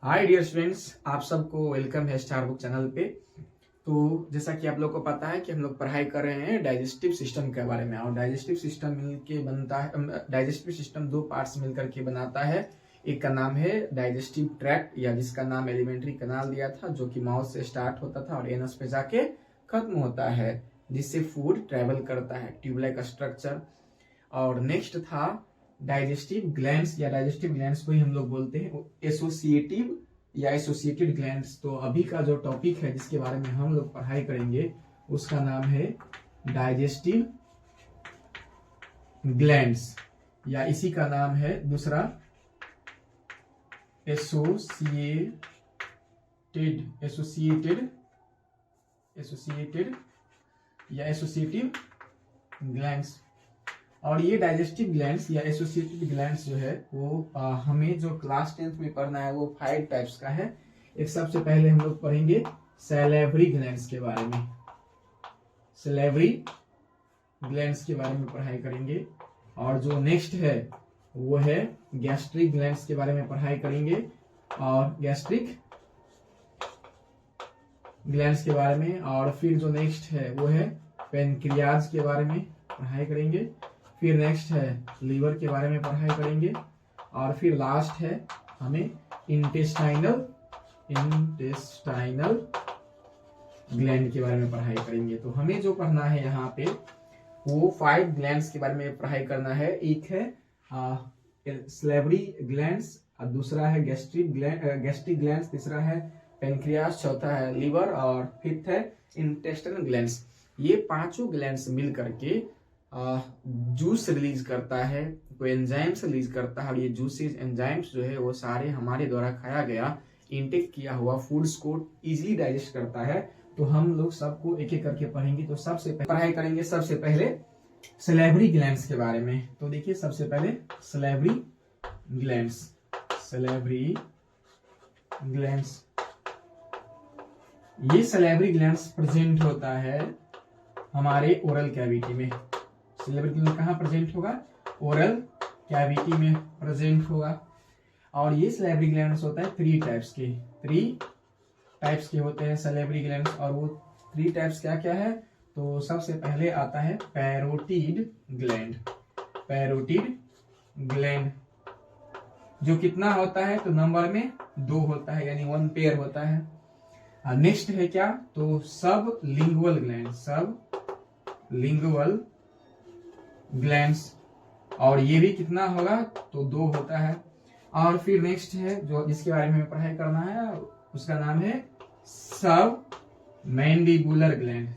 Hi dear students, आप सबको welcome है स्टार बुक चैनल पे। तो जैसा कि आप लोग को पता है कि हम लोग पढ़ाई कर रहे हैं डाइजेस्टिव सिस्टम के बारे में। और डाइजेस्टिव सिस्टम मिलके बनता है, डाइजेस्टिव सिस्टम दो पार्ट्स मिलकर के बनाता है। एक का नाम है डाइजेस्टिव ट्रैक्ट, या जिसका नाम एलिमेंट्री कैनाल दिया था, जो कि माउथ से स्टार्ट होता था और एनस पे जाके खत्म होता है, जिससे फूड ट्रेवल करता है, ट्यूब लाइक स्ट्रक्चर। और नेक्स्ट था डाइजेस्टिव ग्लैंड्स, या डाइजेस्टिव ग्लैंड्स को ही हम लोग बोलते हैं एसोसिएटिव या एसोसिएटेड ग्लैंड्स। तो अभी का जो टॉपिक है जिसके बारे में हम लोग पढ़ाई करेंगे उसका नाम है डाइजेस्टिव ग्लैंड्स, या इसी का नाम है दूसरा एसोसिएटेड या एसोसिएटिव ग्लैंड्स। और ये डाइजेस्टिव ग्लैंड्स या एसोसिएटेड ग्लैंड्स जो है वो हमें जो क्लास 10th में पढ़ना है वो 5 टाइप्स का है। एक सबसे पहले हम लोग पढ़ेंगे सैलिवरी ग्लैंड्स के बारे में, सैलिवरी ग्लैंड्स के बारे में पढ़ाई करेंगे। और जो नेक्स्ट है वो है गैस्ट्रिक ग्लैंड्स के बारे में पढ़ाई करेंगे, और गैस्ट्रिक ग्लैंड्स के बारे में। और फिर जो नेक्स्ट है वो है पेनक्रियाज के बारे में पढ़ाई करेंगे। फिर नेक्स्ट है लीवर के बारे में पढ़ाई करेंगे। और फिर लास्ट है हमें इंटेस्टाइनल ग्लैंड के बारे में पढ़ाई करेंगे। तो हमें जो पढ़ना है यहाँ पे वो 5 ग्लैंड्स के बारे में पढ़ाई करना है। एक है सैलिवरी ग्लैंड्स, दूसरा है गैस्ट्रिक ग्लैंड्स, तीसरा है पेनक्रियास, चौथा है लीवर, और फिफ्थ है इंटेस्टाइनल ग्लैंड्स। ये पांचों ग्लैंड्स मिल करके जूस रिलीज करता है, कोई एंजाइम्स रिलीज करता है। और ये जूसेस एंजाइम्स जो है वो सारे हमारे द्वारा खाया गया इंटेक किया हुआ फूड्स को इजीली डाइजेस्ट करता है। तो हम लोग सबको एक एक करके पढ़ेंगे। तो सबसे पढ़ाई करेंगे सबसे पहले सैलिवरी ग्लैंड्स के बारे में। तो देखिए सबसे पहले सैलिवरी ग्लैंड्स, ये सैलिवरी ग्लैंड्स प्रेजेंट होता है हमारे ओरल कैविटी में। सैलिवरी ग्लैंड कहाँ प्रेजेंट होगा? ओरल कैविटी में प्रेजेंट होगा। और ये सैलिवरी ग्लैंड्स होता है 3 टाइप्स के होते हैं सैलिवरी ग्लैंड्स। और वो 3 टाइप्स क्या क्या है? तो सबसे पहले आता है पैरोटिड ग्लैंड, जो कितना होता है? तो नंबर में 2 होता है, यानी 1 पेयर होता है। नेक्स्ट है क्या? तो सब लिंगुअल ग्लैंड्स, और ये भी कितना होगा? तो 2 होता है। और फिर नेक्स्ट है जो जिसके बारे में पढ़ाई करना है उसका नाम है सब मैंडिबुलर ग्लैंड,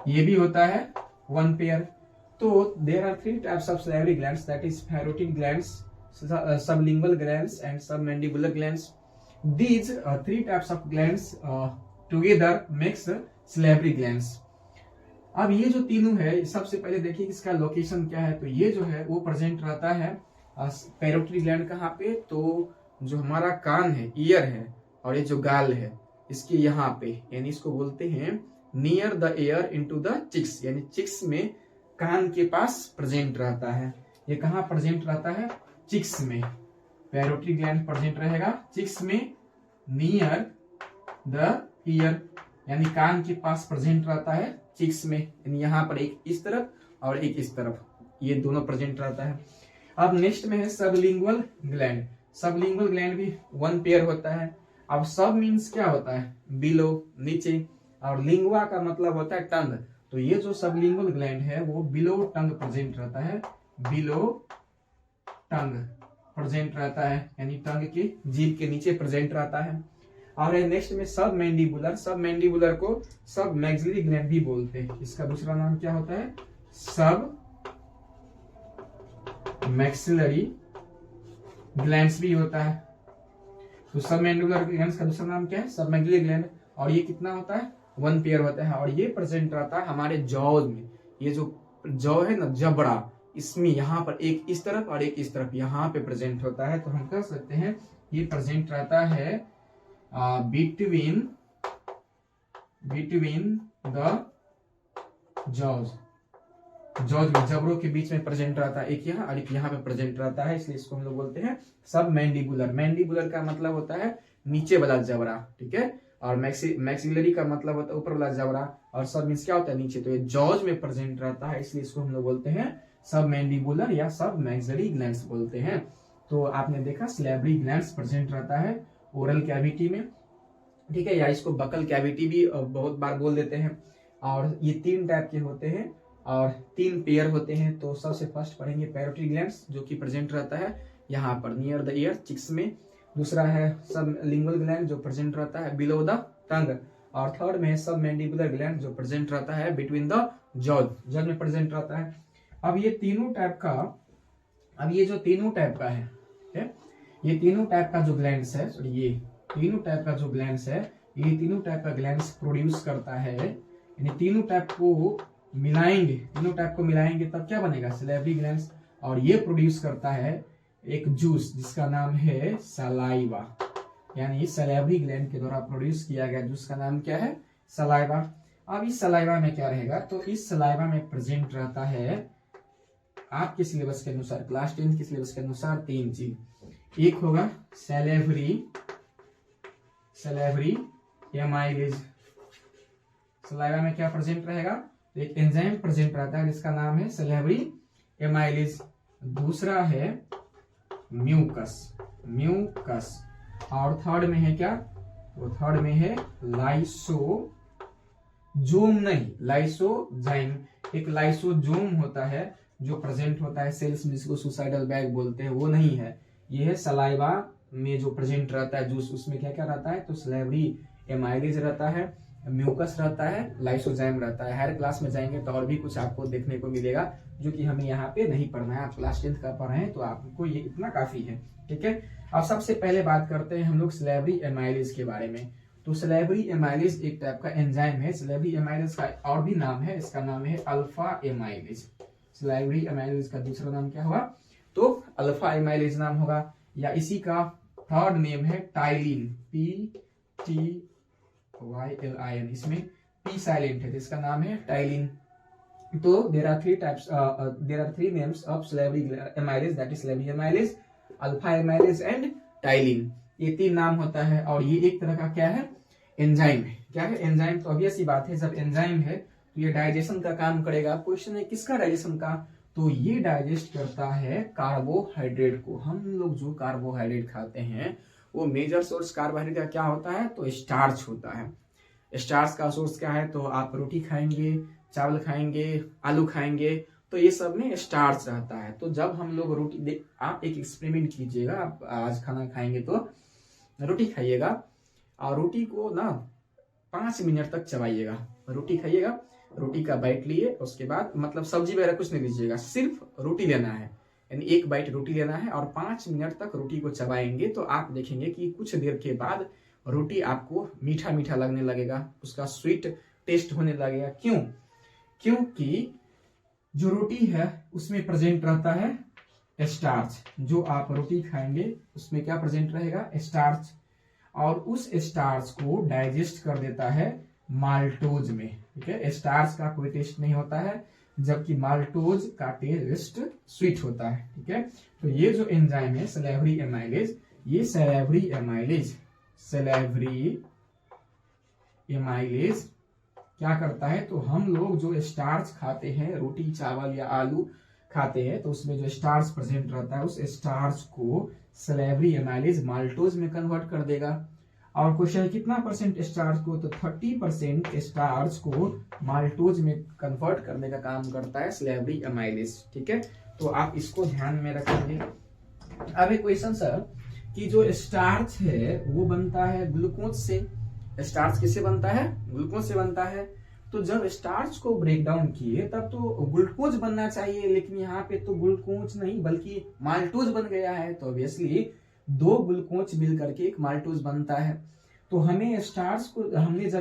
ये भी होता है 1 पेयर। तो there are 3 types of salivary glands, that is parotid glands, sublingual glands and submandibular glands. These 3 types of glands together makes salivary glands. अब ये जो तीनों है, सबसे पहले देखिए इसका लोकेशन क्या है। तो ये जो है वो प्रेजेंट रहता है पैरोटिड ग्लैंड कहाँ पे? तो जो हमारा कान है, ईयर है, और ये जो गाल है इसके यहाँ पे, यानी इसको बोलते हैं near the ear into the cheeks, यानी चिक्स में कान के पास प्रेजेंट रहता है। ये कहाँ प्रेजेंट रहता है? चिक्स में। पैरोटिड ग्लैंड प्रेजेंट रहेगा चिक्स में, नियर द ईयर, यानी कान के पास प्रेजेंट रहता है चिक्स में, यानी यहाँ पर एक इस तरफ और एक इस तरफ, ये दोनों प्रेजेंट रहता है। अब नेक्स्ट में है सबलिंगुअल ग्लैंड भी 1 पेयर होता है। अब सब मीन्स क्या होता है? बिलो, नीचे, और लिंगुआ का मतलब होता है टंग। तो ये जो सबलिंगुअल ग्लैंड है वो बिलो टंग प्रेजेंट रहता है, यानी टंग के जीभ के नीचे प्रेजेंट रहता है। और नेक्स्ट में सब मैंडिबुलर को सब मैक्सिलरी ग्लैंड भी बोलते हैं। इसका दूसरा नाम क्या होता है? सब मैक्सिलरी ग्लैंड्स भी होता है। तो सब मैंडिबुलर ग्लैंड्स का दूसरा नाम क्या है? सब मैक्सिलरी ग्लैंड। और ये कितना होता है? 1 पेयर होता है। और ये प्रेजेंट रहता है हमारे जॉज में। ये जो जॉ है ना, जबड़ा, इसमें यहाँ पर एक इस तरफ और एक इस तरफ यहाँ पे प्रेजेंट होता है। तो हम कह सकते हैं ये प्रेजेंट रहता है बिटवीन द जॉज। जॉज में जबड़ों के बीच में प्रेजेंट रहता है, एक यहाँ और एक यहाँ पे प्रेजेंट रहता है, इसलिए इसको हम लोग बोलते हैं सब मैंडिबुलर। मैंडिबुलर का मतलब होता है नीचे वाला जबड़ा, ठीक है, और मैक्सिलरी का मतलब होता है ऊपर वाला जबड़ा, और सब मींस क्या होता है नीचे। तो ये जॉज में प्रेजेंट रहता है, इसलिए इसको हम लोग बोलते हैं सब मैंडिबुलर या सब मैक्सिलरी ग्लैंड्स बोलते हैं। तो आपने देखा सैलिवरी ग्लैंड्स प्रेजेंट रहता है ओरल कैविटी में, ठीक है, या इसको बकल कैविटी भी बहुत बार बोल देते हैं। और ये 3 टाइप के होते हैं और 3 पेयर होते हैं। तो सबसे फर्स्ट पढ़ेंगे पैरोटिड ग्लैंड्स, जो कि प्रेजेंट रहता है यहाँ पर नियर द ईयर, चिक्स में। दूसरा है सब लिंगुअल ग्लैंड, जो प्रेजेंट रहता है बिलो द टंग। और थर्ड में सब मैंडिबुलर ग्लैंड, जो प्रेजेंट रहता है बिटवीन द जॉज में प्रेजेंट रहता है। अब ये तीनों टाइप का, अब ये जो तीनों टाइप का है, ये तीनों टाइप का जो ग्लैंड्स है, ये तीनों टाइप का जो ग्लैंड्स है, ये तीनों टाइप का ग्लैंड्स प्रोड्यूस करता है, यानी तीनों टाइप को मिलाएंगे, तीनों टाइप को मिलाएंगे तब क्या बनेगा, सैलिवरी ग्लैंड्स। और ये प्रोड्यूस करता है एक जूस जिसका नाम है सलाइवा, यानी सैलिवरी ग्लैंड के द्वारा प्रोड्यूस किया गया जूस का नाम क्या है, सलाइवा। अब इस सलाइवा में क्या रहेगा, तो इस सलाइवा में प्रेजेंट रहता है आपके सिलेबस के अनुसार, क्लास 10 के सिलेबस के अनुसार 3 चीज। एक होगा सैलिवरी एमाइलेज, सलाइवा में क्या प्रेजेंट रहेगा, तो एक एंजाइम प्रेजेंट रहता है जिसका नाम है सैलिवरी एमाइलेज। दूसरा है म्यूकस, और थर्ड में है क्या, वो थर्ड में है लाइसोजोम, नहीं लाइसोजाइम। एक लाइसोजोम होता है जो प्रेजेंट होता है सेल्स में, जिसको सुसाइडल बैग बोलते हैं, वो नहीं है। ये है सलाइवा में जो प्रेजेंट रहता है जूस, उसमें क्या क्या रहता है, तो सैलिवरी एमाइलेज रहता है, म्यूकस रहता है, लाइसोजाइम रहता है। हर क्लास में जाएंगे तो और भी कुछ आपको देखने को मिलेगा जो कि हमें यहाँ पे नहीं पढ़ना है। आप क्लास 10 का पढ़ रहे हैं तो आपको ये इतना काफी है, ठीक है। अब सबसे पहले बात करते हैं हम लोग सैलिवरी एमाइलेज के बारे में। तो सैलिवरी एमाइलेज एक टाइप का एंजाइम है। सैलिवरी एमाइलेज का और भी नाम है, इसका नाम है अल्फा एमाइलेज। सैलिवरी एमाइलेज का दूसरा नाम क्या हुआ, तो अल्फा एमाइलेज नाम होगा, या इसी का थर्ड नेम है टाइलिन, PTYLIN, इसमें P साइलेंट है, इसका नाम है टाइलिन। तो there are 3 names of salivary amylase, that is salivary amylase, alpha amylase and ptyalin. ये 3 नाम होता है, और ये एक तरह का क्या है, एंजाइम है। क्या है, एंजाइम। तो ऑब्वियस सी बात है, जब एंजाइम है तो ये डाइजेशन का काम करेगा। क्वेश्चन है किसका डाइजेशन का, तो ये डाइजेस्ट करता है कार्बोहाइड्रेट को। हम लोग जो कार्बोहाइड्रेट खाते हैं वो मेजर सोर्स कार्बोहाइड्रेट का क्या होता है, तो स्टार्च होता है। स्टार्च का सोर्स क्या है, तो आप रोटी खाएंगे, चावल खाएंगे, आलू खाएंगे, तो ये सब में स्टार्च रहता है। तो जब हम लोग रोटी, आप एक एक्सपेरिमेंट कीजिएगा, आप आज खाना खाएंगे तो रोटी खाइएगा और रोटी को ना 5 मिनट तक चबाइएगा। रोटी खाइएगा, रोटी का बाइट लिए, उसके बाद मतलब सब्जी वगैरह कुछ नहीं लीजिएगा, सिर्फ रोटी लेना है, यानी एक बाइट रोटी लेना है और 5 मिनट तक रोटी को चबाएंगे। तो आप देखेंगे कि कुछ देर के बाद रोटी आपको मीठा मीठा लगने लगेगा, उसका स्वीट टेस्ट होने लगेगा। क्यों, क्योंकि जो रोटी है उसमें प्रेजेंट रहता है स्टार्च। जो आप रोटी खाएंगे उसमें क्या प्रेजेंट रहेगा, स्टार्च, और उस स्टार्च को डाइजेस्ट कर देता है माल्टोज में, ठीक है। स्टार्च का कोई टेस्ट नहीं होता है, जबकि माल्टोज का टेस्ट स्वीट होता है, ठीक है। तो ये जो एंजाइम है सैलिवरी एमाइलेज, ये सैलिवरी एमाइलेज क्या करता है, तो हम लोग जो स्टार्च खाते हैं, रोटी चावल या आलू खाते हैं, तो उसमें जो स्टार्च प्रेजेंट रहता है उस स्टार्च को सैलिवरी एमाइलेज माल्टोज में कन्वर्ट कर देगा। और क्वेश्चन कितना परसेंट स्टार्च को, तो 30% स्टार्च को माल्टोज में कन्वर्ट करने का काम करता है सैलिवरी एमाइलेज, ठीक है। तो आप इसको ध्यान में रखेंगे। अब एक क्वेश्चन सर, कि जो स्टार्च है वो बनता है ग्लूकोज से। स्टार्च किससे बनता है, ग्लूकोज से बनता है। तो जब स्टार्च को ब्रेक डाउन किए तब तो ग्लूकोज बनना चाहिए, लेकिन यहाँ पे तो ग्लूकोज नहीं बल्कि माल्टोज बन गया है। तो ऑब्वियसली 2 ग्लूकोज मिल करके एक माल्टोज बनता है। तो हमने जब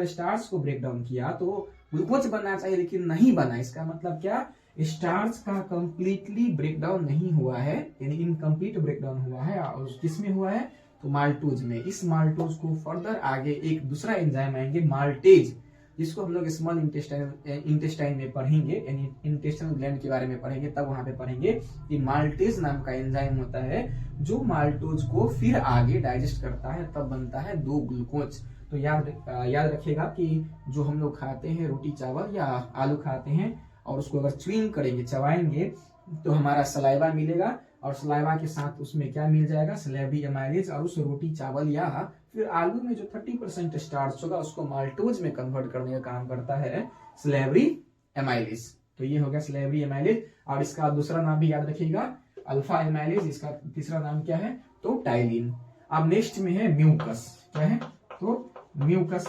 स्टार्च को ब्रेक डाउन किया तो ग्लूकोज बनना चाहिए, लेकिन नहीं बना। इसका मतलब क्या, स्टार्च का कंप्लीटली ब्रेकडाउन नहीं हुआ है, यानी इनकम्प्लीट ब्रेकडाउन हुआ है। और किसमें हुआ है, तो माल्टोज में। इस माल्टोज को फर्दर आगे एक दूसरा एंजाइम आएंगे माल्टेज, जिसको हम लोग स्मॉल इंटेस्टाइन में पढ़ेंगे, यानी इंटेस्टाइनल ग्लैंड के बारे में पढ़ेंगे, तब वहां पे पढ़ेंगे कि माल्टेज नाम का एंजाइम होता है जो माल्टोज को फिर आगे डाइजेस्ट करता है, तब बनता है 2 ग्लूकोज। तो याद रखिएगा कि जो हम लोग खाते हैं रोटी चावल या आलू खाते हैं और उसको अगर च्युइंग करेंगे, चबाएंगे, तो हमारा सलाइवा मिलेगा और सलाइवा के साथ उसमें क्या मिल जाएगा, सलेवरी एमाइलेज, और उस रोटी चावल या फिर आलू में जो 30% स्टार्च होगा उसको माल्टोज में कन्वर्ट करने का काम करता है सलेवरी एमाइलेज। तो ये हो गया सलेवरी एमाइलेज। और इसका दूसरा नाम भी याद रखिएगा, अल्फा एमाइलेज। इसका तीसरा नाम क्या है, तो टाइलिन। अब नेक्स्ट में है म्यूकस। क्या है, तो म्यूकस।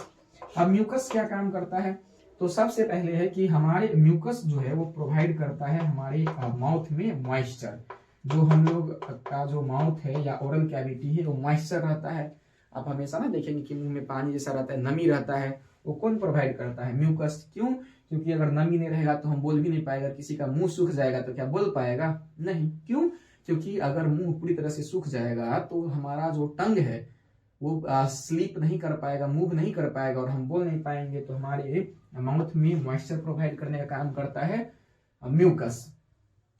अब म्यूकस क्या काम करता है, तो सबसे पहले है कि हमारे म्यूकस जो है वो प्रोवाइड करता है हमारे माउथ में मॉइस्चर। जो हम लोग का जो माउथ है या ओरल कैविटी है वो मॉइस्चर रहता है। आप हमेशा ना देखेंगे कि मुंह में पानी जैसा रहता है, नमी रहता है, वो कौन प्रोवाइड करता है, म्यूकस। क्यों, क्योंकि अगर नमी नहीं रहेगा तो हम बोल भी नहीं पाएगा। किसी का मुंह सूख जाएगा तो क्या बोल पाएगा, नहीं। क्यों, क्योंकि अगर मुंह पूरी तरह से सूख जाएगा तो हमारा जो टंग है वो स्लीप नहीं कर पाएगा, मूव नहीं कर पाएगा और हम बोल नहीं पाएंगे। तो हमारे माउथ में मॉइस्चर प्रोवाइड करने का काम करता है म्यूकस।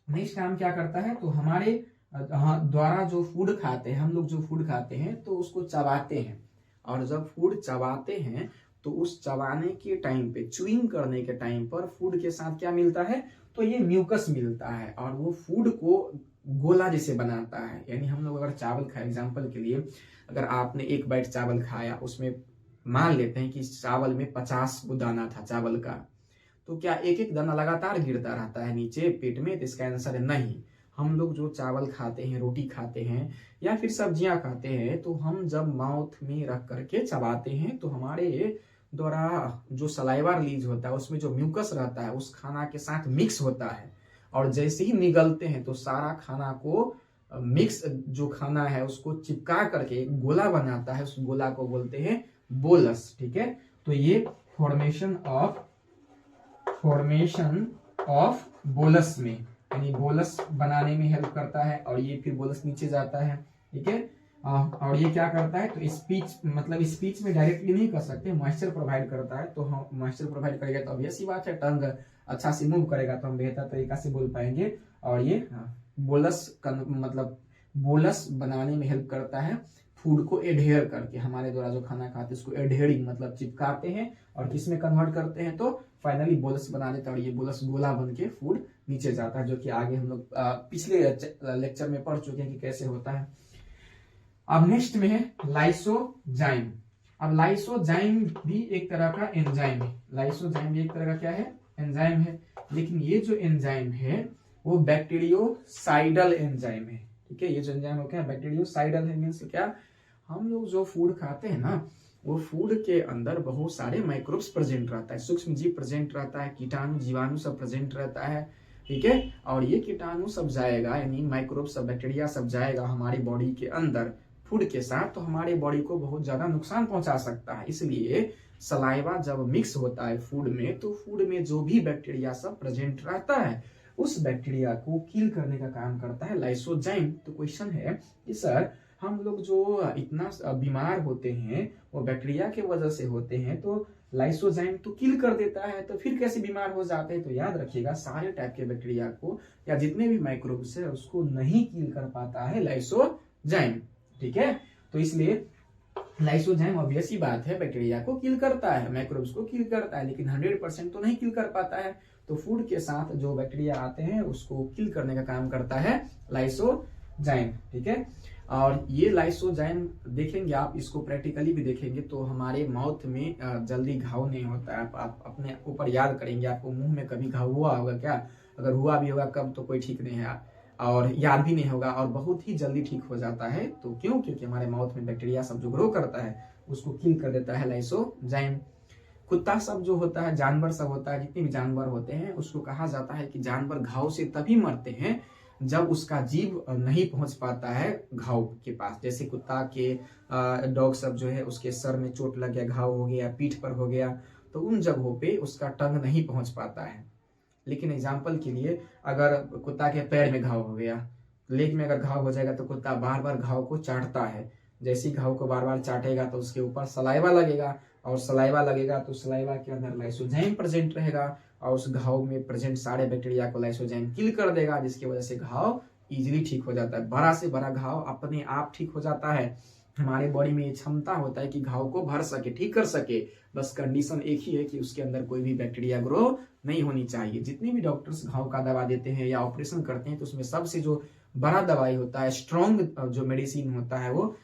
नेक्स्ट काम क्या करता है, तो हमारे द्वारा जो फूड खाते हैं, हम लोग जो फूड खाते हैं तो उसको चबाते हैं, और जब फूड चबाते हैं तो उस चबाने के टाइम पे, च्युइंग करने के टाइम पर फूड के साथ क्या मिलता है, तो ये म्यूकस मिलता है और वो फूड को गोला जैसे बनाता है। यानी हम लोग अगर चावल खाए, एग्जाम्पल के लिए अगर आपने 1 बाइट चावल खाया, उसमें मान लेते हैं कि चावल में 50 दाना था चावल का, तो क्या एक एक दाना लगातार गिरता रहता है नीचे पेट में, तो इसका आंसर है नहीं। हम लोग जो चावल खाते हैं, रोटी खाते हैं या फिर सब्जियां खाते हैं, तो हम जब माउथ में रख करके चबाते हैं तो हमारे द्वारा जो सलाइवा रिलीज होता है उसमें जो म्यूकस रहता है उस खाना के साथ मिक्स होता है, और जैसे ही निगलते हैं तो सारा खाना को मिक्स जो खाना है उसको चिपका करके एक गोला बनाता है, उस गोला को बोलते हैं बोलस। ठीक है, तो ये फॉर्मेशन ऑफ बोलस में, यानी बोलस बनाने में हेल्प करता है, और ये फिर बोलस नीचे जाता है। ठीक है, और ये क्या करता है, तो स्पीच, मतलब स्पीच में डायरेक्टली नहीं कर सकते, मॉइस्चर प्रोवाइड करता है। तो हम मॉइस्चर प्रोवाइड करेगा तो ऑब्वियस सी बात है टंग अच्छा से मूव करेगा तो हम बेहतर तरीका से बोल पाएंगे। और ये बोलस का मतलब बोलस बनाने में हेल्प करता है, फूड को एडहेयर करके, हमारे द्वारा जो खाना खाते हैं उसको एडहेयरिंग मतलब चिपकाते हैं और किस में कन्वर्ट करते हैं, तो फाइनली बोलस बना देता है, और ये बोलस गोला बन के फूड नीचे जाता है, जो कि आगे हम लोग पिछले लेक्चर में पढ़ चुके हैं कि कैसे होता है। अब नेक्स्ट में है लाइसोजाइम। अब लाइसोजाइम भी एक तरह का एंजाइम है, लाइसोजाइम भी एक तरह का क्या है, एंजाइम है, लेकिन ये जो एंजाइम है वो बैक्टीरियोसाइडल एंजाइम है। ठीक है, ये जो एंजाइम क्या है, बैक्टीरियोसाइडल है, मींस क्या, हम लोग जो फूड खाते हैं ना, वो फूड के अंदर बहुत सारे माइक्रोब्स प्रेजेंट रहता है, सूक्ष्म जीव प्रेजेंट रहता है, कीटाणु जीवाणु सब प्रेजेंट रहता है। ठीक है, और ये कीटाणु सब जाएगा, यानी माइक्रोब सब, बैक्टीरिया सब जाएगा हमारी बॉडी के अंदर फूड के साथ, तो हमारे बॉडी को बहुत ज्यादा नुकसान पहुंचा सकता है। इसलिए सलाइवा जब मिक्स होता है फूड में, तो फूड में जो भी बैक्टीरिया सब प्रेजेंट रहता है उस बैक्टीरिया को किल करने का काम करता है लाइसोजाइम। तो क्वेश्चन है कि सर हम लोग जो इतना बीमार होते हैं वो बैक्टीरिया के वजह से होते हैं, तो लाइसोजाइम तो किल कर देता है, तो फिर कैसे बीमार हो जाते हैं। तो याद रखिएगा सारे टाइप के बैक्टीरिया को या जितने भी माइक्रोब्स है उसको नहीं किल कर पाता है लाइसोजाइम। ठीक है, तो इसलिए लाइसोजाइम ऑब्वियस ही बात है बैक्टीरिया को किल करता है, माइक्रोब्स को किल करता है, लेकिन 100% तो नहीं किल कर पाता है। तो फूड के साथ जो बैक्टीरिया आते हैं उसको किल करने का काम करता है लाइसोजाइम। ठीक है, और ये लाइसोजाइम देखेंगे आप, इसको प्रैक्टिकली भी देखेंगे तो हमारे माउथ में जल्दी घाव नहीं होता है। आप अपने ऊपर याद करेंगे, आपको मुंह में कभी घाव हुआ होगा क्या, अगर हुआ भी होगा कब तो कोई ठीक नहीं है, और याद भी नहीं होगा, और बहुत ही जल्दी ठीक हो जाता है। तो क्यों, क्योंकि हमारे माउथ में बैक्टीरिया सब जो ग्रो करता है उसको किल कर देता है लाइसोजाइम। कुत्ता सब जो होता है, जानवर सब होता है, जितने भी जानवर होते हैं उसको कहा जाता है कि जानवर घाव से तभी मरते हैं जब उसका जीव नहीं पहुंच पाता है घाव के पास। जैसे कुत्ता के डॉग सब जो है उसके सर में चोट लग गया, घाव हो गया, पीठ पर हो गया, तो उन जगहों पे उसका टंग नहीं पहुंच पाता है। लेकिन एग्जाम्पल के लिए अगर कुत्ता के पैर में घाव हो गया, लेग में अगर घाव हो जाएगा तो कुत्ता बार बार घाव को चाटता है, जैसे ही घाव को बार बार चाटेगा तो उसके ऊपर सलाइवा लगेगा, और सलाइवा लगेगा तो सलाइवा के अंदर लाइसोजाइम प्रेजेंट रहेगा और उस घाव में प्रेजेंट सारे बैक्टीरिया को लाइसोजाइम किल कर देगा, जिसकी वजह से घाव इजीली ठीक हो जाता है। बड़ा से बड़ा घाव अपने आप ठीक हो जाता है। हमारे बॉडी में ये क्षमता होता है कि घाव को भर सके, ठीक कर सके। बस कंडीशन एक ही है कि उसके अंदर कोई भी बैक्टीरिया ग्रो नहीं होनी चाहिए। जितने भी डॉक्टर्स घाव का दवा देते हैं या ऑपरेशन करते हैं तो उसमें सबसे जो बड़ा दवाई होता है, स्ट्रॉन्ग जो मेडिसिन होता है, वो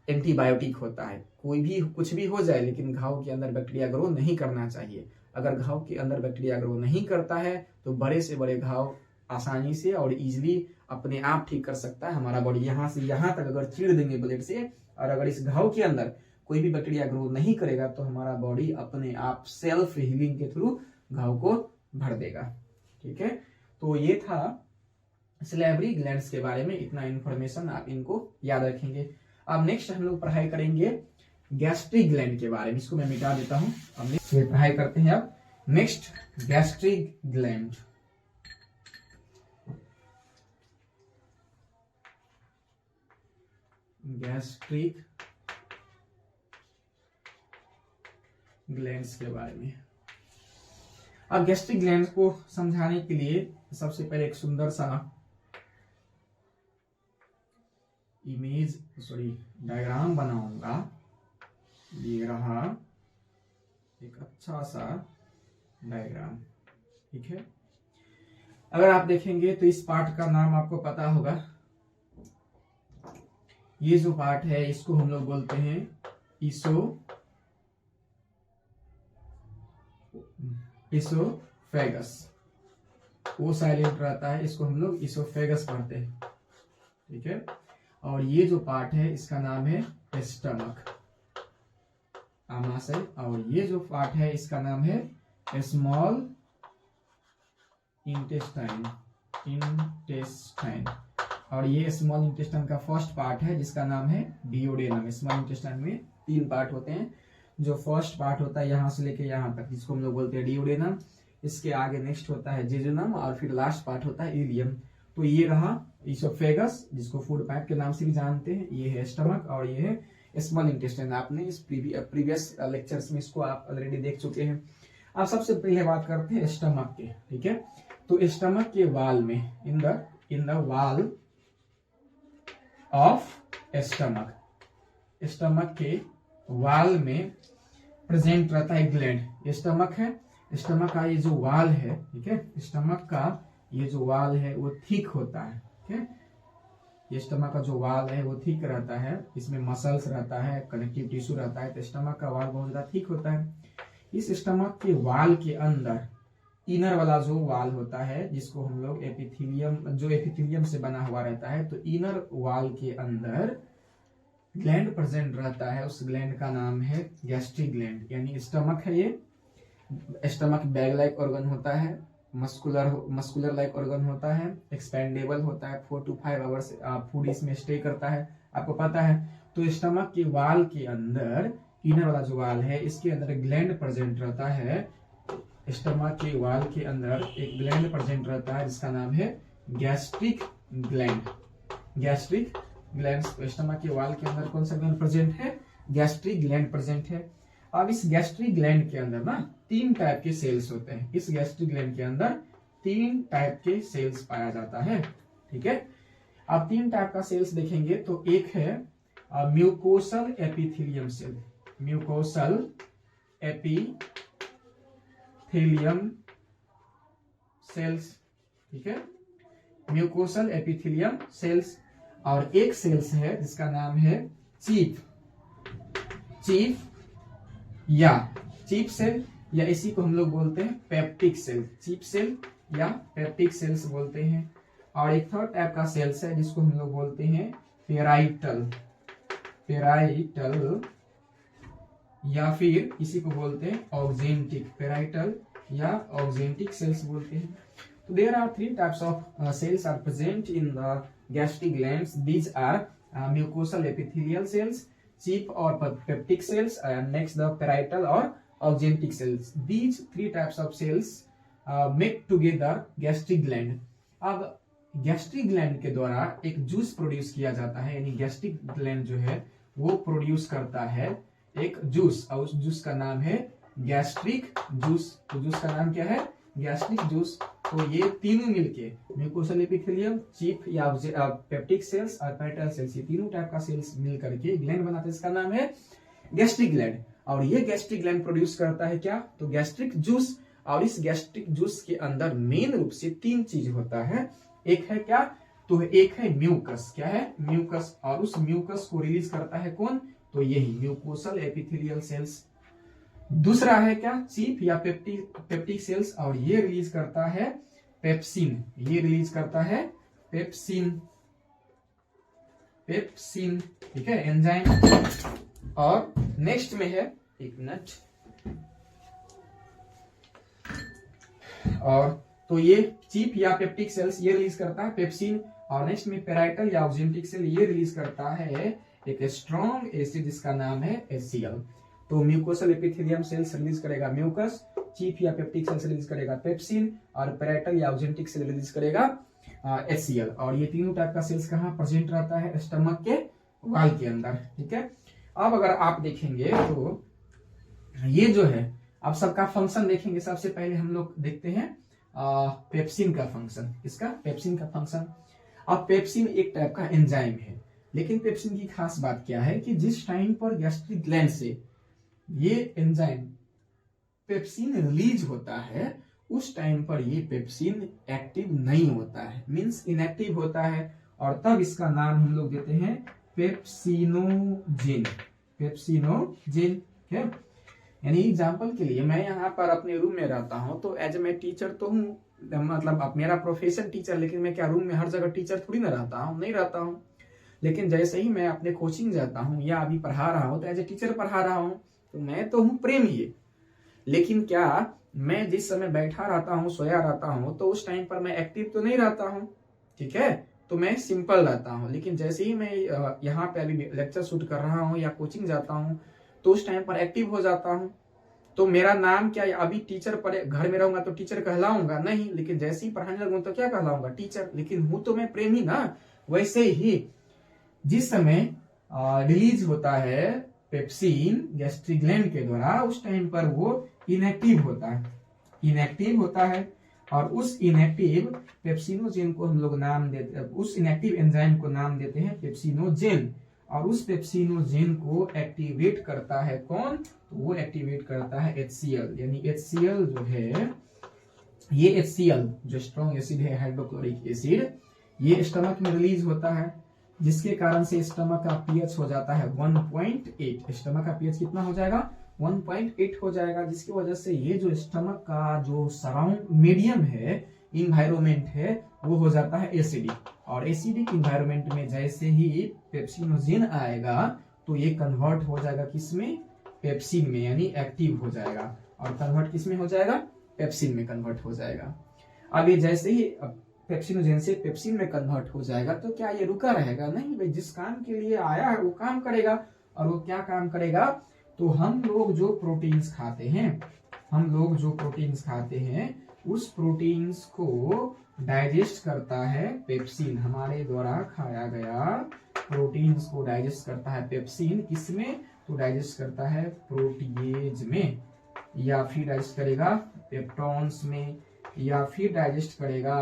एंटीबायोटिक होता है। कोई भी कुछ भी हो जाए लेकिन घाव के अंदर बैक्टीरिया ग्रो नहीं करना चाहिए। अगर घाव के अंदर बैक्टीरिया ग्रो नहीं करता है तो बड़े से बड़े घाव आसानी से और इजीली अपने आप ठीक कर सकता है। हमारा बॉडी यहाँ से यहाँ तक अगर चीर देंगे ब्लेड से, और अगर इस घाव के अंदर कोई भी बैक्टीरिया ग्रो नहीं करेगा तो हमारा बॉडी अपने आप सेल्फ हीलिंग के थ्रू घाव को भर देगा। ठीक है, तो ये था सलेवरी ग्लैंड्स के बारे में। इतना इंफॉर्मेशन आप इनको याद रखेंगे। अब नेक्स्ट हम लोग पढ़ाई करेंगे गैस्ट्रिक ग्लैंड के बारे में। इसको मैं मिटा देता हूं। अब नेक्स्ट पढ़ाई करते हैं। अब next gastric gland. Gastric glands के बारे में। अब गैस्ट्रिक ग्लैंड को समझाने के लिए सबसे पहले एक सुंदर सा डायग्राम बनाऊंगा। ये रहा एक अच्छा सा डायग्राम। ठीक है, अगर आप देखेंगे तो इस पार्ट का नाम आपको पता होगा। ये जो पार्ट है इसको हम लोग बोलते हैं इसोफेगस। वो साइलेंट रहता है, इसको हम लोग इसोफेगस पढ़ते हैं। ठीक है, और ये जो पार्ट है इसका नाम है स्टमक, आमाशय। और ये जो पार्ट है इसका नाम है स्मॉल इंटेस्टाइन। और ये स्मॉल इंटेस्टाइन का फर्स्ट पार्ट है जिसका नाम है डिओडेनम। स्मॉल इंटेस्टाइन में 3 पार्ट होते हैं। जो फर्स्ट पार्ट होता है यहाँ से लेके यहाँ तक, जिसको हम लोग बोलते हैं डिओडेनम। इसके आगे नेक्स्ट होता है जेजुनम और फिर लास्ट पार्ट होता है इलियम। तो ये रहा इसोफेगस, जिसको फूड पाइप के नाम से भी जानते हैं। ये है स्टमक और ये है स्मॉल इंटेस्टाइन। आपने इस प्रीवियस लेक्चर्स में इसको आप ऑलरेडी देख चुके हैं। अब सबसे पहले बात करते हैं स्टमक के। ठीक है, तो स्टमक के वाल में, in the wall of stomach, stomach के वाल में प्रेजेंट रहता है ग्लैंड। स्टमक है, स्टमक का ये जो वाल है, ठीक है, स्टमक का ये जो वाल है वो थिक होता है। ठीक है, ये स्टमक का जो वाल है वो थिक रहता है। इसमें मसल्स रहता है, कनेक्टिव टिश्यू रहता है, तो स्टमक का वाल बहुत ज्यादा थिक होता है। इस स्टमक के वाल के अंदर इनर वाला जो वाल होता है, जिसको हम लोग एपिथेलियम, जो एपिथेलियम से बना हुआ रहता है, तो इनर वाल के अंदर ग्लैंड प्रेजेंट रहता है। उस ग्लैंड का नाम है गैस्ट्रिक ग्लैंड। यानी स्टमक है, ये स्टमक बैग लाइक ऑर्गन होता है, मस्कुलर लाइक ऑर्गन होता है, एक्सपेंडेबल होता है, 4 to 5 आवर्स फूड इसमें स्टे करता है, आपको पता है। तो स्टमक के वाल के अंदर, इनर वाला जो वाल है, इसके अंदर ग्लैंड प्रेजेंट रहता है। स्टमक के वाल के अंदर एक ग्लैंड प्रेजेंट रहता है जिसका नाम है gastric gland. Gastric gland, stomach के वाल के अंदर कौन सा ग्लैंड प्रेजेंट है? गैस्ट्रिक ग्लैंड प्रेजेंट है। अब इस गैस्ट्रिक ग्लैंड के अंदर ना 3 टाइप के सेल्स होते हैं। इस गैस्ट्रिक ग्लैंड के अंदर 3 टाइप के सेल्स पाया जाता है। ठीक है, अब 3 टाइप का सेल्स देखेंगे तो एक है mucosal epithelium cell. Mucosal epithelium cells, ठीक है, म्यूकोसल एपिथेलियम सेल्स। और एक सेल्स है जिसका नाम है चीफ सेल, या इसी को हम लोग बोलते हैं पेप्टिक सेल। चीफ सेल या पेप्टिक सेल्स बोलते हैं। और एक थर्ड टाइप का सेल्स है जिसको हम लोग बोलते हैं पेराइटल, या फिर इसी को बोलते हैं ऑक्जेंटिक। पेराइटल या ऑक्जेंटिक सेल्स बोलते हैं। तो there are 3 types of cells are present in the gastric glands. These are mucosal epithelial cells, chief or peptic cells, and next the parietal or oxyntic cells. These 3 types of cells make together gastric gland. अब gastric gland के द्वारा एक juice produce किया जाता है, यानी gastric gland जो है वो प्रोड्यूस करता है एक जूस, और उस जूस का नाम है गैस्ट्रिक जूस। तो जूस का नाम क्या है? Gastric juice. तो ये तीनों मिलके म्यूकोसल एपिथेलियम, चीफ या पेप्टिक सेल्स और पैरेटल सेल्स, ये तीनों टाइप का सेल्स मिल करके ग्लैंड बनाते हैं, इसका नाम है गैस्ट्रिक ग्लैंड। और ये गैस्ट्रिक ग्लैंड प्रोड्यूस करता है क्या? तो गैस्ट्रिक जूस। और इस गैस्ट्रिक जूस के अंदर मेन रूप से तीन चीज होता है। एक है क्या? तो एक है म्यूकस। क्या है? म्यूकस। और उस म्यूकस को रिलीज करता है कौन? तो यही म्यूकोसल एपिथेलियल सेल्स। दूसरा है क्या? चीफ या पेप्टिक सेल्स, और ये रिलीज करता है पेप्सिन। ये रिलीज करता है पेप्सिन, पेप्सिन, ठीक है, एंजाइम। और नेक्स्ट में है, एक मिनट, और तो ये चीफ या पेप्टिक सेल्स ये रिलीज करता है पेप्सिन। और नेक्स्ट में पैराइटल या ऑक्जेंटिक सेल ये रिलीज करता है एक स्ट्रॉन्ग एसिड जिसका नाम है HCl। तो म्यूकोसल एपिथेलियम सेल्स रिलीज करेगा म्यूकस, चीफ या पेप्टिक सेल्स रिलीज करेगा पेप्सिन, और पैराइटल या ऑक्जेंटिक सेल रिलीज करेगा HCl। और ये तीनों टाइप का सेल्स कहाँ प्रेजेंट रहता है? स्टमक के वाल के अंदर, ठीक है। अब अगर आप देखेंगे तो ये जो है, अब सबका फंक्शन देखेंगे। सबसे पहले हम लोग देखते हैं पेप्सिन का फंक्शन। किसका? पेप्सिन का फंक्शन। अब पेप्सिन एक टाइप का एंजाइम है, लेकिन पेप्सिन की खास बात क्या है कि जिस टाइम पर गैस्ट्रिक ग्लैंड से ये एंजाइम पेप्सिन रिलीज होता है, उस टाइम पर ये पेप्सिन एक्टिव नहीं होता है, मींस इनएक्टिव होता है। और तब इसका नाम हम लोग देते हैं पेप्सिनोजेन। पेप्सिनोजेन, ठीक है। यानी एग्जाम्पल के लिए मैं यहाँ पर अपने रूम में रहता हूँ, तो एज मैं टीचर तो हूँ, मतलब अब मेरा प्रोफेशन टीचर, लेकिन मैं क्या रूम में हर जगह टीचर थोड़ी ना रहता हूँ, नहीं रहता हूँ। लेकिन जैसे ही मैं अपने कोचिंग जाता हूँ या अभी पढ़ा रहा हूँ, तो एज ए टीचर पढ़ा रहा हूँ, तो मैं तो हूँ प्रेम ही। लेकिन क्या मैं जिस समय बैठा रहता हूँ, सोया रहता हूँ, तो उस टाइम पर मैं एक्टिव तो नहीं रहता हूँ, ठीक है, तो मैं सिंपल रहता हूँ। लेकिन जैसे ही मैं यहाँ पे अभी लेक्चर शूट कर रहा हूँ या कोचिंग जाता हूँ, तो उस टाइम पर एक्टिव हो जाता हूँ। तो मेरा नाम क्या है? अभी टीचर पर घर में रहूंगा तो टीचर कहलाऊंगा नहीं, लेकिन जैसे ही पढ़ाने लगूंगा तो क्या कहलाऊंगा? टीचर। लेकिन हूं तो मैं प्रेमी ना। वैसे ही जिस समय रिलीज होता है पेप्सिन गैस्ट्रिक ग्लैंड के द्वारा, उस टाइम पर वो इनएक्टिव होता है, इनएक्टिव होता है। और उस इनएक्टिव पेप्सिनोजेन को हम लोग नाम देते हैं, उस इनएक्टिव एंजाइम को नाम देते हैं पेप्सिनोजेन। और उस पेप्सिनोजेन को एक्टिवेट करता है कौन? तो वो एक्टिवेट करता है HCl। यानी HCl जो है, ये HCl जो स्ट्रॉन्ग एसिड है, हाइड्रोक्लोरिक एसिड, ये स्टमक में रिलीज होता है, जिसके कारण से स्टमक का pH हो जाता है 1.8। स्टमक का pH कितना हो जाएगा? 1.8 हो जाएगा, जिसकी वजह से ये जो स्टमक का जो सराउंड मीडियम है, इन्वायरमेंट है, वो हो जाता है एसिडिक। और एसिडिक इन्वायरमेंट में जैसे ही पेप्सिनोजेन आएगा, तो ये कन्वर्ट हो जाएगा किसमें? पेप्सिन में, यानी एक्टिव हो जाएगा। और कन्वर्ट किसमें हो जाएगा? पेप्सिन में कन्वर्ट हो जाएगा। अब ये जैसे ही पेप्सिनोजेन से पेप्सिन में कन्वर्ट हो जाएगा, तो क्या ये रुका रहेगा? नहीं भाई, जिस काम के लिए आया है वो काम करेगा। और वो क्या काम करेगा? तो हम लोग जो प्रोटीन्स खाते हैं, हम लोग जो प्रोटीन्स खाते हैं, उस प्रोटीन्स को डाइजेस्ट करता है पेप्सिन। हमारे द्वारा खाया गया प्रोटीन्स को डाइजेस्ट करता है पेप्सिन। किसमें? तो डाइजेस्ट करता है प्रोटीएज में, या फिर डाइजेस्ट करेगा पेप्टॉन्स में, या फिर डाइजेस्ट करेगा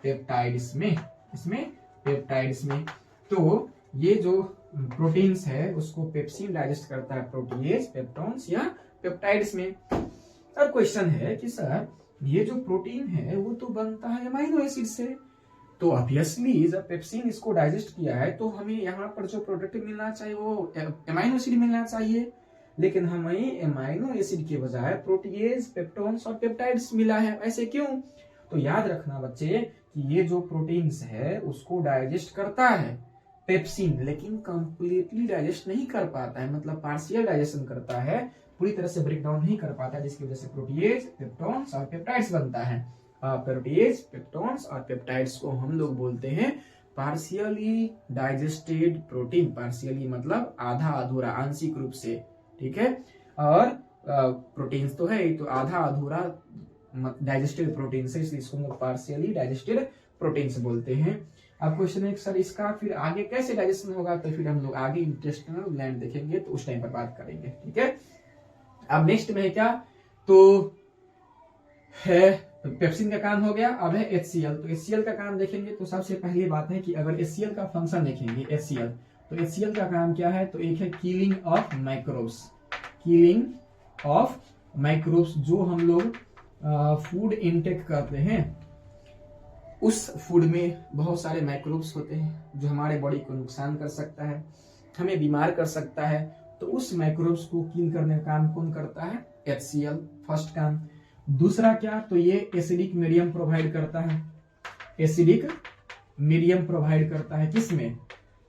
पेप्टाइड्स में। इसमें पेप्टाइड्स में। तो ये जो प्रोटीन्स है उसको पेप्सिन डाइजेस्ट करता है प्रोटीएज, पेप्टॉन्स या पेप्टाइड्स में। अब क्वेश्चन है कि सर ये जो प्रोटीन है वो तो बनता है अमाइनो एसिड से, तो ऑब्वियसली जब पेप्सिन इसको डाइजेस्ट किया है तो हमें यहाँ पर जो प्रोडक्ट मिलना चाहिए वो अमाइनो एसिड मिलना चाहिए। लेकिन हमें अमाइनो एसिड के बजाय प्रोटीएज, पेप्टॉन्स और पेप्टाइड्स मिला है। ऐसे क्यों? तो याद रखना बच्चे कि ये जो प्रोटीन्स है उसको डाइजेस्ट करता है पेप्सिन, लेकिन कंप्लीटली डाइजेस्ट नहीं कर पाता है, मतलब पार्शियल डाइजेशन करता है, पूरी तरह से ब्रेक डाउन नहीं कर पाता है, जिसकी वजह से प्रोटीएज, पेप्टॉन्स और पेप्टाइड्स बनता है। प्रोटीएज, पेप्टॉन्स और पेप्टाइड्स को हम लोग बोलते हैं पार्शियली डाइजेस्टेड प्रोटीन। पार्शियली मतलब आधा अधूरा, आंशिक रूप से, ठीक है। और प्रोटीन्स तो है, तो आधा अधूरा डाइजेस्टेड प्रोटीन से, इसलिए इसको हम लोग पार्शियली डाइजेस्टेड प्रोटीन्स बोलते हैं। अब क्वेश्चन है सर इसका फिर आगे कैसे डाइजेशन होगा, तो फिर हम लोग आगे इंटेस्टिनल ग्लैंड देखेंगे, तो उस टाइम पर बात करेंगे, ठीक है। अब नेक्स्ट में है क्या, तो है पेप्सिन का काम हो गया। अब है HCl, तो HCl का काम देखेंगे तो सबसे पहली बात है कि अगर HCl का फंक्शन देखेंगे HCl, तो HCl का काम क्या है, तो एक है killing of microbes, killing of microbes. जो हम लोग फूड इनटेक करते हैं उस फूड में बहुत सारे माइक्रोब्स होते हैं जो हमारे बॉडी को नुकसान कर सकता है, हमें बीमार कर सकता है, तो उस माइक्रोब्स को किल करने का काम कौन करता है, HCl, फर्स्ट काम। दूसरा क्या, तो ये एसिडिक मीडियम प्रोवाइड करता है, एसिडिक मीडियम प्रोवाइड करता है किसमें,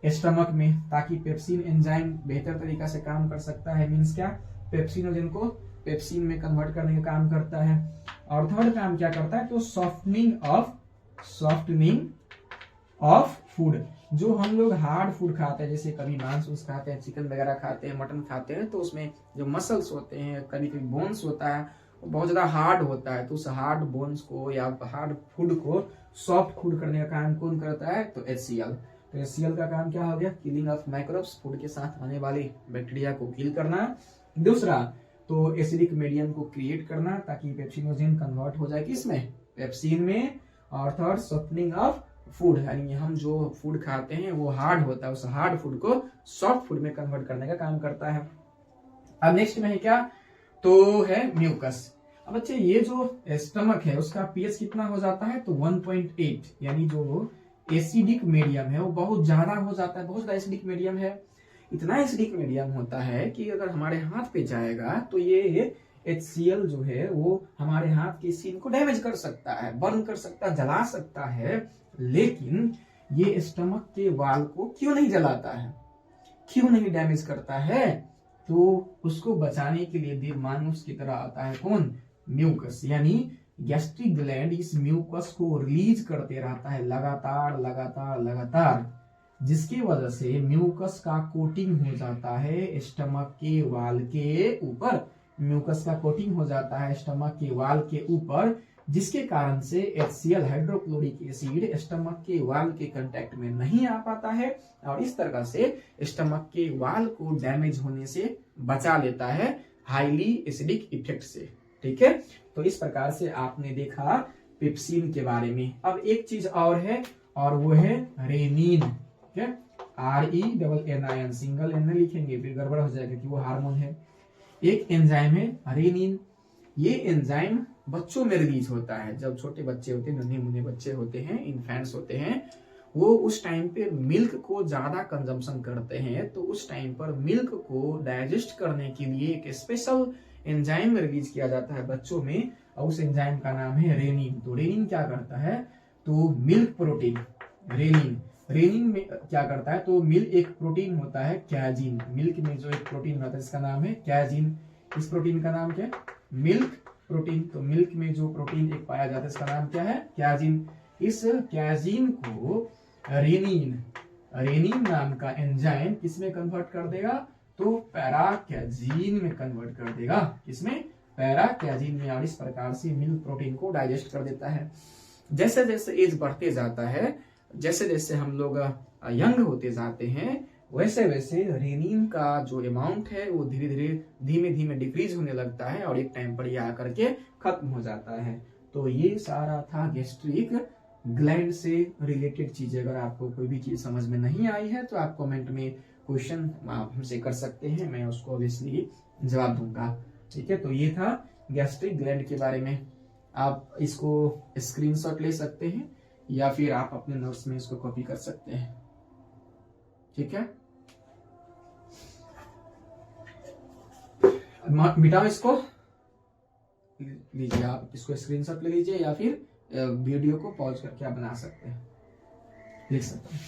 स्टमक में, ताकि पेप्सिन एंजाइम बेहतर तरीका से काम कर सकता है। मींस क्या, पेप्सिनोजन को पेप्सिन में कन्वर्ट करने का काम करता है। और थर्ड काम क्या करता है, तो सॉफ्टनिंग ऑफ फूड। जो हम लोग हार्ड फूड खाते हैं, जैसे कभी मांस खाते हैं, चिकन वगैरह खाते हैं, मटन खाते हैं, तो उसमें जो मसल्स होते हैं, कभी कभी बोन्स होता है, वो बहुत ज्यादा हार्ड होता है, तो उस हार्ड बोन्स को या हार्ड फूड को सॉफ्ट फूड करने का काम कौन करता है, तो HCl। तो HCl का काम क्या हो गया, किलिंग ऑफ माइक्रोब्स, फूड के साथ आने वाले बैक्टीरिया को किल करना। दूसरा, तो एसिडिक मीडियम को क्रिएट करना ताकि पेप्सिनोजेन कन्वर्ट हो जाए किसमें, पेप्सिन में। और थर्ड, सॉफ्टनिंग ऑफ फूड, यानी हम जो फूड खाते हैं वो हार्ड होता है, उस हार्ड फूड को सॉफ्ट फूड में कन्वर्ट करने का काम करता है। अब नेक्स्ट में है क्या, तो है म्यूकस। अब बच्चे ये जो स्टमक है उसका पीएच कितना हो जाता है, तो 1.8, यानी जो एसिडिक मीडियम है वो बहुत ज्यादा हो जाता है, बहुत ज्यादा एसिडिक मीडियम है। इतना एसिडिक मीडियम होता है कि अगर हमारे हाथ पे जाएगा तो ये HCl जो है वो हमारे हाथ की स्किन को डैमेज कर सकता है, बर्न कर सकता है, जला सकता है। लेकिन ये स्टमक के वाल को क्यों नहीं जलाता है, क्यों नहीं डैमेज करता है, तो उसको बचाने के लिए देवमानुष की तरह आता है कौन, म्यूकस। यानी गैस्ट्रिक ग्लैंड इस म्यूकस को रिलीज करते रहता है लगातार लगातार लगातार, जिसकी वजह से म्यूकस का कोटिंग हो जाता है स्टमक के वाल के ऊपर, म्यूकस का कोटिंग हो जाता है स्टमक के वाल के ऊपर, जिसके कारण से HCl हाइड्रोक्लोरिक एसिड स्टमक के वाल के कांटेक्ट में नहीं आ पाता है और इस तरह से स्टमक के वाल को डैमेज होने से बचा लेता है हाईली एसिडिक इफेक्ट से, ठीक है। तो इस प्रकार से आपने देखा पेप्सिन के बारे में। अब एक चीज और है, और वो है रेनिन, ठीक है, RENNIN, सिंगल एन लिखेंगे फिर गड़बड़ हो जाएगा कि वो हार्मोन है। एक एंजाइम है रेनिन, ये एंजाइम बच्चों में रिलीज होता है। जब छोटे बच्चे होते हैं, नन्हे मुन्ने बच्चे होते हैं, इन्फेंट्स होते हैं, वो उस टाइम पे मिल्क को ज्यादा कंजम्पशन करते हैं, तो उस टाइम पर मिल्क को डाइजेस्ट करने के लिए एक स्पेशल एंजाइम रिलीज किया जाता है बच्चों में, और उस एंजाइम का नाम है रेनिन। तो रेनिन क्या करता है, तो मिल्क प्रोटीन, रेनिन में क्या करता है, तो मिल्क एक प्रोटीन होता है कैजिन, मिल्क में जो एक प्रोटीन होता है इसका नाम है कैजिन। इस प्रोटीन का नाम क्या है, मिल्क प्रोटीन। तो मिल्क में जो प्रोटीन एक पाया जाता है इसका नाम क्या है, कैजिन। इस कैजिन को रेनिन नाम का एंजाइम किसमें कन्वर्ट कर देगा, तो पैराकैजिन में कन्वर्ट कर देगा, किसमें, पैराकैजिन में। और इस प्रकार से मिल्क प्रोटीन को डाइजेस्ट कर देता है। जैसे जैसे एज बढ़ते जाता है, जैसे जैसे हम लोग यंग होते जाते हैं, वैसे वैसे रेनिन का जो अमाउंट है वो धीरे धीरे धीमे डिक्रीज होने लगता है और एक टाइम पर ये आकर के खत्म हो जाता है। तो ये सारा था गैस्ट्रिक ग्लैंड से रिलेटेड चीजें। अगर आपको कोई भी चीज समझ में नहीं आई है तो आप कमेंट में क्वेश्चन हमसे कर सकते हैं, मैं उसको ऑब्वियसली जवाब दूंगा, ठीक है। तो ये था गैस्ट्रिक ग्लैंड के बारे में। आप इसको स्क्रीनशॉट ले सकते हैं या फिर आप अपने नोट्स में इसको कॉपी कर सकते हैं, ठीक है। मिटाओ इसको, लीजिए आप इसको स्क्रीनशॉट ले लीजिए या फिर वीडियो को पॉज करके आप बना सकते हैं, लिख सकते हैं।